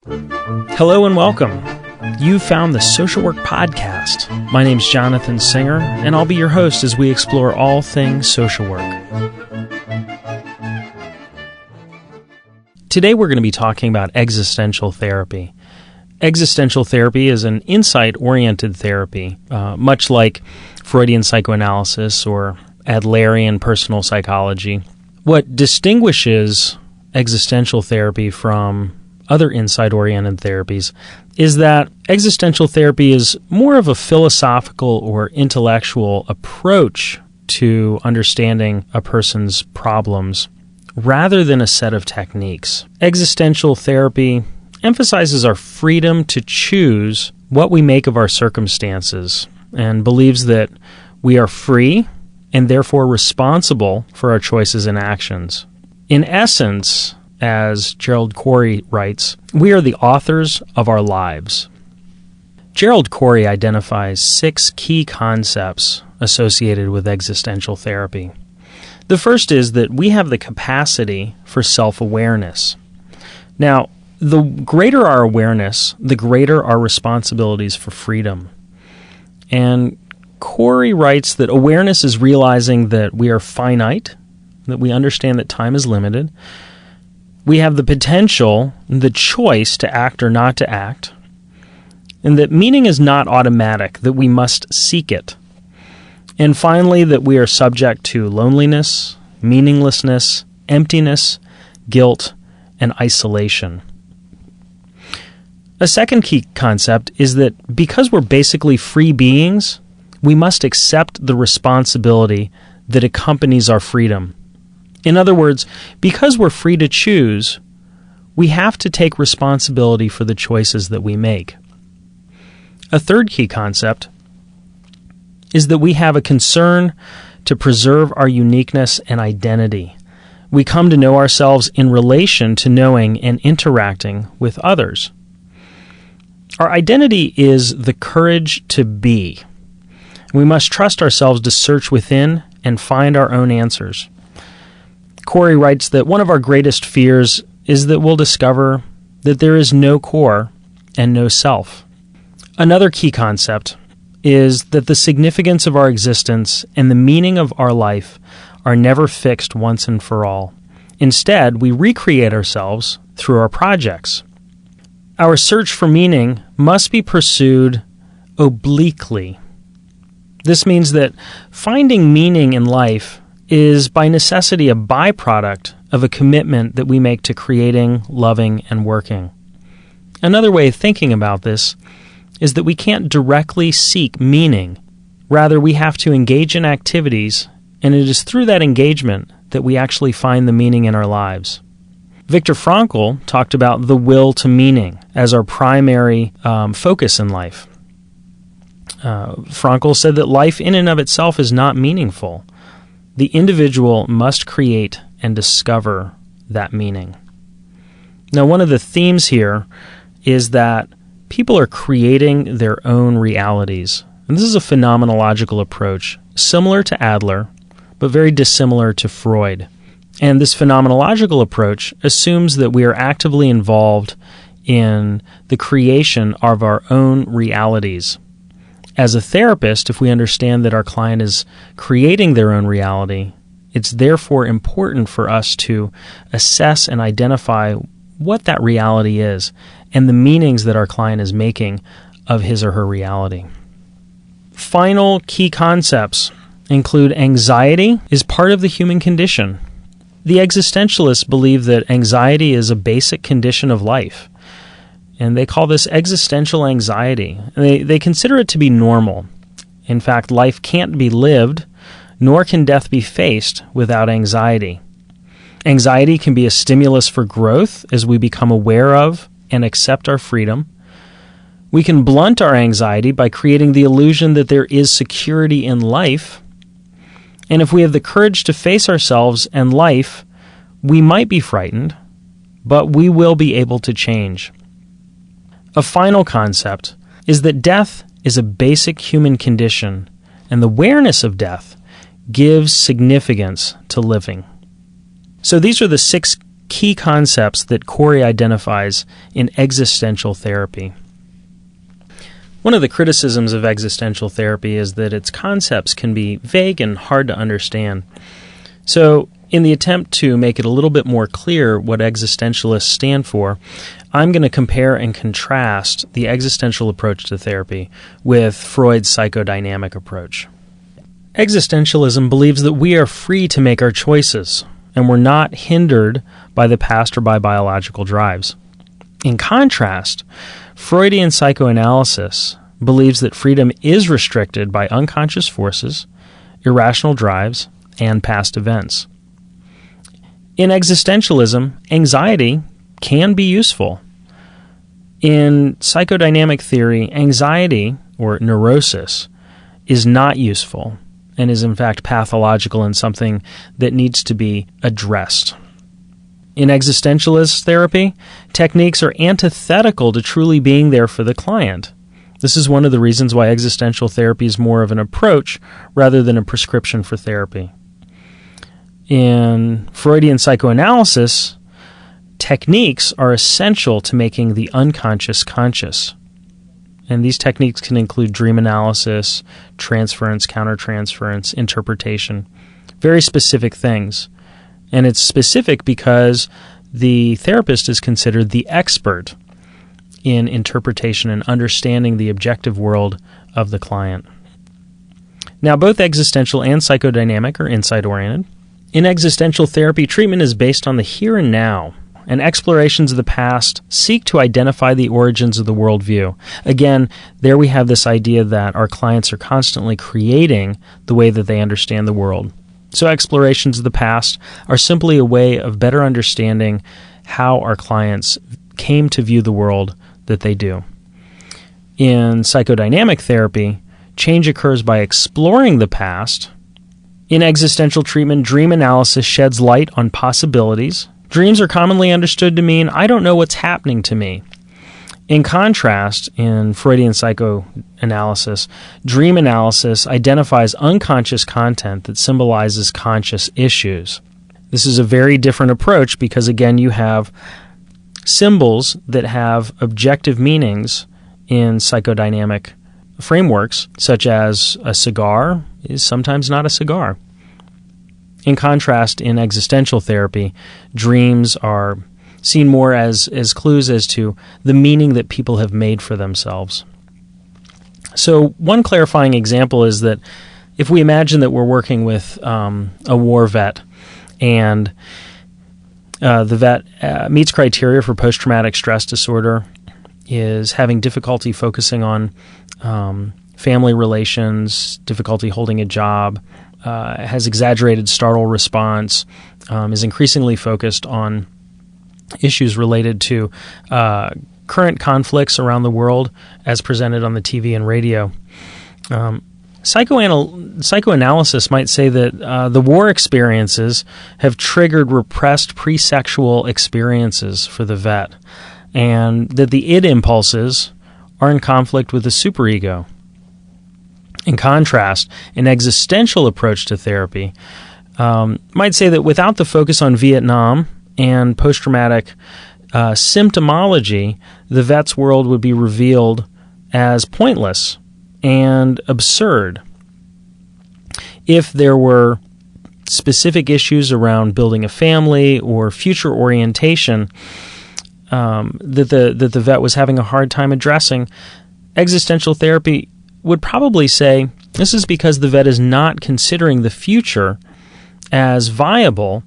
Hello and welcome. You found the Social Work Podcast. My name's Jonathan Singer, and I'll be your host as we explore all things social work. Today we're going to be talking about existential therapy. Existential therapy is an insight-oriented therapy, much like Freudian psychoanalysis or Adlerian personal psychology. What distinguishes existential therapy from other insight-oriented therapies is that existential therapy is more of a philosophical or intellectual approach to understanding a person's problems rather than a set of techniques. Existential therapy emphasizes our freedom to choose what we make of our circumstances and believes that we are free and therefore responsible for our choices and actions. In essence, as Gerald Corey writes, we are the authors of our lives. Gerald Corey identifies 6 key concepts associated with existential therapy. The first is that we have the capacity for self-awareness. Now, the greater our awareness, the greater our responsibilities for freedom. And Corey writes that awareness is realizing that we are finite, that we understand that time is limited. We have the potential, the choice to act or not to act, and that meaning is not automatic, that we must seek it. And finally, that we are subject to loneliness, meaninglessness, emptiness, guilt, and isolation. A second key concept is that because we're basically free beings, we must accept the responsibility that accompanies our freedom. In other words, because we're free to choose, we have to take responsibility for the choices that we make. A third key concept is that we have a concern to preserve our uniqueness and identity. We come to know ourselves in relation to knowing and interacting with others. Our identity is the courage to be. We must trust ourselves to search within and find our own answers. Corey writes that one of our greatest fears is that we'll discover that there is no core and no self. Another key concept is that the significance of our existence and the meaning of our life are never fixed once and for all. Instead, we recreate ourselves through our projects. Our search for meaning must be pursued obliquely. This means that finding meaning in life is by necessity a byproduct of a commitment that we make to creating, loving, and working. Another way of thinking about this is that we can't directly seek meaning. Rather, we have to engage in activities, and it is through that engagement that we actually find the meaning in our lives. Viktor Frankl talked about the will to meaning as our primary focus in life. Frankl said that life in and of itself is not meaningful. The individual must create and discover that meaning. Now, one of the themes here is that people are creating their own realities. And this is a phenomenological approach, similar to Adler, but very dissimilar to Freud. And this phenomenological approach assumes that we are actively involved in the creation of our own realities. As a therapist, if we understand that our client is creating their own reality, it's therefore important for us to assess and identify what that reality is and the meanings that our client is making of his or her reality. Final key concepts include anxiety is part of the human condition. The existentialists believe that anxiety is a basic condition of life. And they call this existential anxiety. They consider it to be normal. In fact, life can't be lived, nor can death be faced without anxiety. Anxiety can be a stimulus for growth as we become aware of and accept our freedom. We can blunt our anxiety by creating the illusion that there is security in life. And if we have the courage to face ourselves and life, we might be frightened, but we will be able to change. A final concept is that death is a basic human condition, and the awareness of death gives significance to living. So these are the 6 key concepts that Corey identifies in existential therapy. One of the criticisms of existential therapy is that its concepts can be vague and hard to understand. So, in the attempt to make it a little bit more clear what existentialists stand for, I'm going to compare and contrast the existential approach to therapy with Freud's psychodynamic approach. Existentialism believes that we are free to make our choices, and we're not hindered by the past or by biological drives. In contrast, Freudian psychoanalysis believes that freedom is restricted by unconscious forces, irrational drives, and past events. In existentialism, anxiety can be useful. In psychodynamic theory, anxiety, or neurosis, is not useful and is in fact pathological and something that needs to be addressed. In existentialist therapy, techniques are antithetical to truly being there for the client. This is one of the reasons why existential therapy is more of an approach rather than a prescription for therapy. In Freudian psychoanalysis, techniques are essential to making the unconscious conscious. And these techniques can include dream analysis, transference, countertransference, interpretation, very specific things. And it's specific because the therapist is considered the expert in interpretation and understanding the objective world of the client. Now, both existential and psychodynamic are insight-oriented. In existential therapy, treatment is based on the here and now, and explorations of the past seek to identify the origins of the worldview. Again, there we have this idea that our clients are constantly creating the way that they understand the world. So explorations of the past are simply a way of better understanding how our clients came to view the world that they do. In psychodynamic therapy, change occurs by exploring the past. In existential treatment, dream analysis sheds light on possibilities. Dreams are commonly understood to mean, I don't know what's happening to me. In contrast, in Freudian psychoanalysis, dream analysis identifies unconscious content that symbolizes conscious issues. This is a very different approach because, again, you have symbols that have objective meanings in psychodynamic frameworks, such as a cigar is sometimes not a cigar. In contrast, in existential therapy, dreams are seen more as clues as to the meaning that people have made for themselves. So one clarifying example is that if we imagine that we're working with a war vet and the vet meets criteria for post-traumatic stress disorder, is having difficulty focusing on family relations, difficulty holding a job, has exaggerated startle response, is increasingly focused on issues related to current conflicts around the world as presented on the TV and radio. Psychoanalysis might say that the war experiences have triggered repressed pre-sexual experiences for the vet, and that the id impulses are in conflict with the superego. In contrast, an existential approach to therapy might say that without the focus on Vietnam and post-traumatic symptomology, the vet's world would be revealed as pointless and absurd. If there were specific issues around building a family or future orientation that the vet was having a hard time addressing, existential therapy would probably say this is because the vet is not considering the future as viable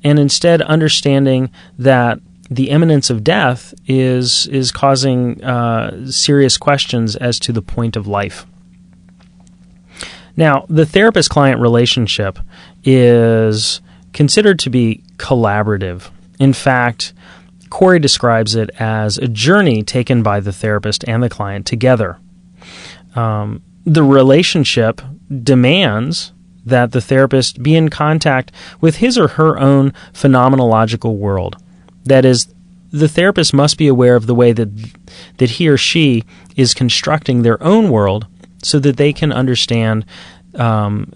and instead understanding that the imminence of death is causing serious questions as to the point of life. Now, the therapist-client relationship is considered to be collaborative. In fact, Corey describes it as a journey taken by the therapist and the client together. The relationship demands that the therapist be in contact with his or her own phenomenological world. That is, the therapist must be aware of the way that he or she is constructing their own world so that they can understand that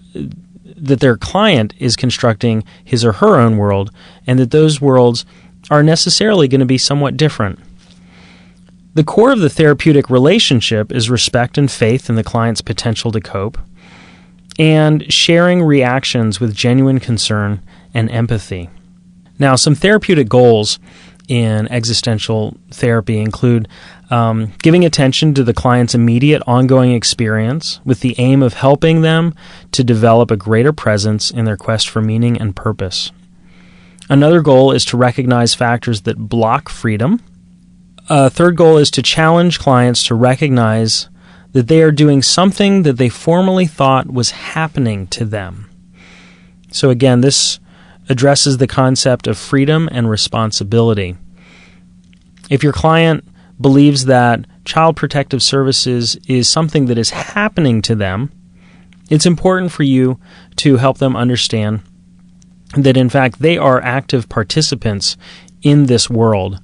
their client is constructing his or her own world, and that those worlds are necessarily going to be somewhat different. The core of the therapeutic relationship is respect and faith in the client's potential to cope, and sharing reactions with genuine concern and empathy. Now, some therapeutic goals in existential therapy include giving attention to the client's immediate ongoing experience with the aim of helping them to develop a greater presence in their quest for meaning and purpose. Another goal is to recognize factors that block freedom. A third goal is to challenge clients to recognize that they are doing something that they formerly thought was happening to them. So again, this addresses the concept of freedom and responsibility. If your client believes that child protective services is something that is happening to them, it's important for you to help them understand that in fact they are active participants in this world,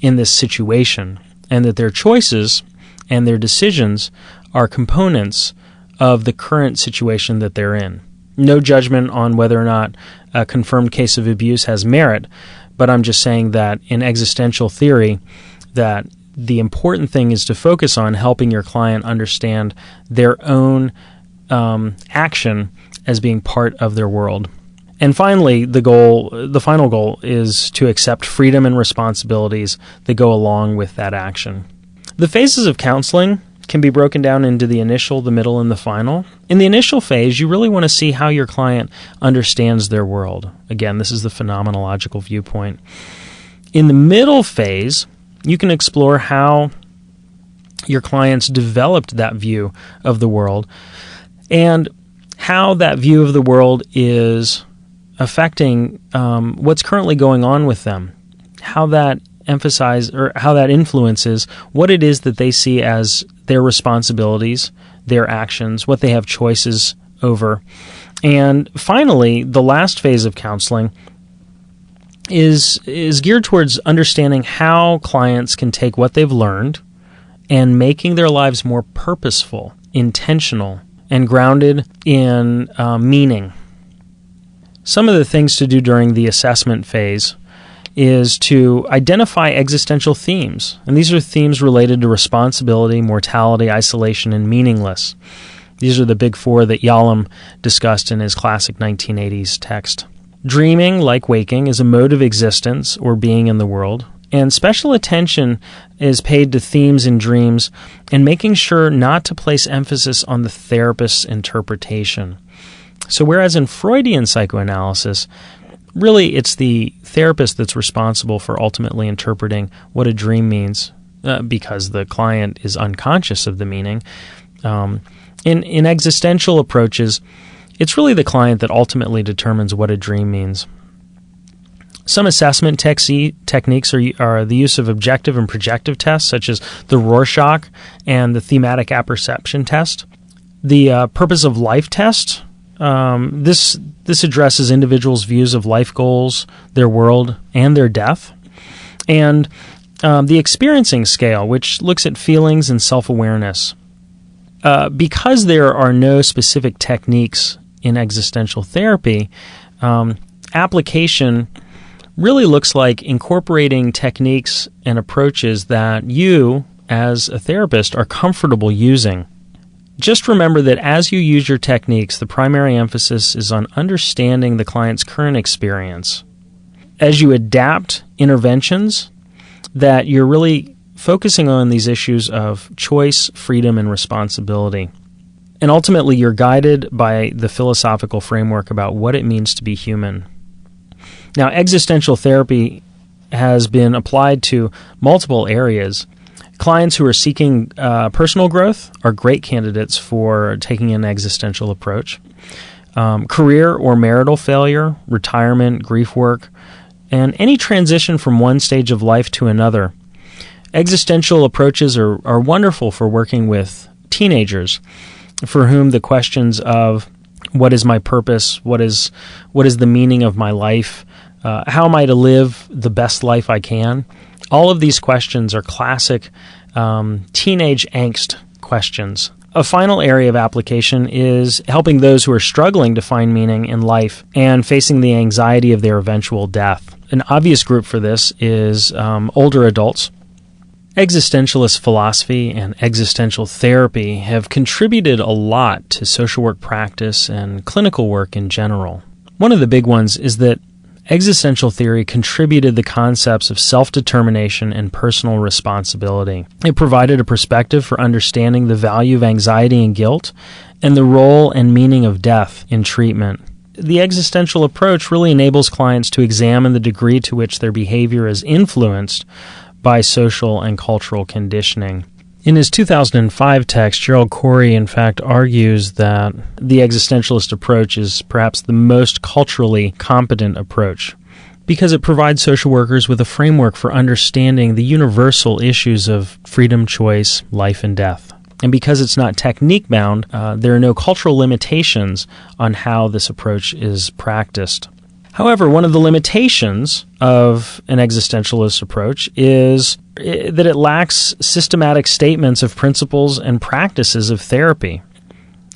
in this situation, and that their choices and their decisions are components of the current situation that they're in. No judgment on whether or not a confirmed case of abuse has merit, but I'm just saying that in existential theory, that the important thing is to focus on helping your client understand their own action as being part of their world. And finally, the final goal is to accept freedom and responsibilities that go along with that action. The phases of counseling can be broken down into the initial, the middle, and the final. In the initial phase, you really want to see how your client understands their world. Again, this is the phenomenological viewpoint. In the middle phase, you can explore how your clients developed that view of the world and how that view of the world is affecting what's currently going on with them, how that influences what it is that they see as their responsibilities, their actions, what they have choices over. And finally, the last phase of counseling is geared towards understanding how clients can take what they've learned and making their lives more purposeful, intentional, and grounded in meaning. Some of the things to do during the assessment phase is to identify existential themes. And these are themes related to responsibility, mortality, isolation, and meaningless. These are the big four that Yalom discussed in his classic 1980s text. Dreaming, like waking, is a mode of existence or being in the world, and special attention is paid to themes in dreams and making sure not to place emphasis on the therapist's interpretation. So whereas in Freudian psychoanalysis, really it's the therapist that's responsible for ultimately interpreting what a dream means because the client is unconscious of the meaning. In existential approaches, it's really the client that ultimately determines what a dream means. Some assessment techniques are the use of objective and projective tests, such as the Rorschach and the thematic apperception test. The purpose of life test, this addresses individuals' views of life goals, their world, and their death. And the experiencing scale, which looks at feelings and self-awareness. Because there are no specific techniques in existential therapy, application really looks like incorporating techniques and approaches that you, as a therapist, are comfortable using. Just remember that as you use your techniques, the primary emphasis is on understanding the client's current experience. As you adapt interventions, that you're really focusing on these issues of choice, freedom, and responsibility. And ultimately, you're guided by the philosophical framework about what it means to be human. Now, existential therapy has been applied to multiple areas. Clients who are seeking personal growth are great candidates for taking an existential approach. Career or marital failure, retirement, grief work, and any transition from one stage of life to another. Existential approaches are wonderful for working with teenagers for whom the questions of what is my purpose, what is the meaning of my life, how am I to live the best life I can? All of these questions are classic teenage angst questions. A final area of application is helping those who are struggling to find meaning in life and facing the anxiety of their eventual death. An obvious group for this is older adults. Existentialist philosophy and existential therapy have contributed a lot to social work practice and clinical work in general. One of the big ones is that existential theory contributed the concepts of self-determination and personal responsibility. It provided a perspective for understanding the value of anxiety and guilt and the role and meaning of death in treatment. The existential approach really enables clients to examine the degree to which their behavior is influenced by social and cultural conditioning. In his 2005 text, Gerald Corey, in fact, argues that the existentialist approach is perhaps the most culturally competent approach because it provides social workers with a framework for understanding the universal issues of freedom, choice, life, and death. And because it's not technique-bound, there are no cultural limitations on how this approach is practiced. However, one of the limitations of an existentialist approach is that it lacks systematic statements of principles and practices of therapy.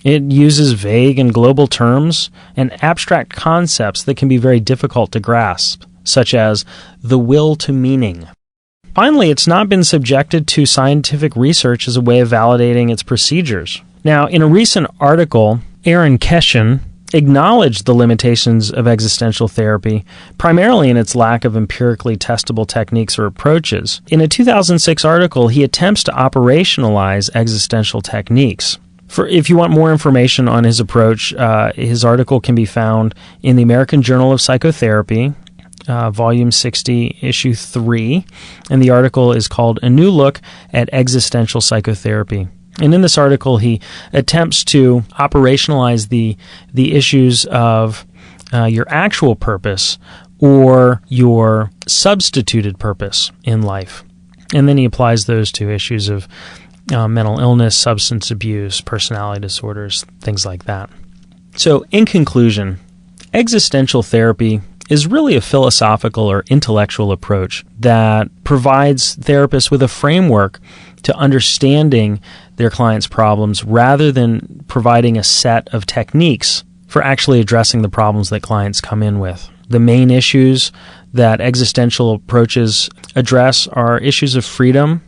It uses vague and global terms and abstract concepts that can be very difficult to grasp, such as the will to meaning. Finally, it's not been subjected to scientific research as a way of validating its procedures. Now, in a recent article, Keshen acknowledged the limitations of existential therapy, primarily in its lack of empirically testable techniques or approaches. In a 2006 article, he attempts to operationalize existential techniques. If you want more information on his approach, his article can be found in the American Journal of Psychotherapy, Volume 60, Issue 3, and the article is called A New Look at Existential Psychotherapy. And in this article, he attempts to operationalize the issues of your actual purpose or your substituted purpose in life. And then he applies those to issues of mental illness, substance abuse, personality disorders, things like that. So, in conclusion, existential therapy is really a philosophical or intellectual approach that provides therapists with a framework to understanding their clients' problems rather than providing a set of techniques for actually addressing the problems that clients come in with. The main issues that existential approaches address are issues of freedom,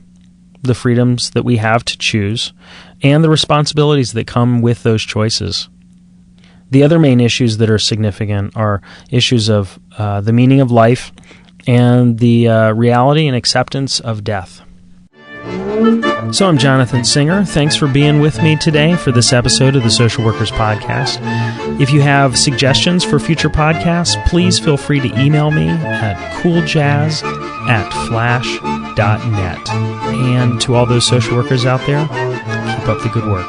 the freedoms that we have to choose, and the responsibilities that come with those choices. The other main issues that are significant are issues of the meaning of life and the reality and acceptance of death. So I'm Jonathan Singer. Thanks for being with me today for this episode of the Social Workers Podcast. If you have suggestions for future podcasts, please feel free to email me at cooljazz@flash.net. And to all those social workers out there, keep up the good work.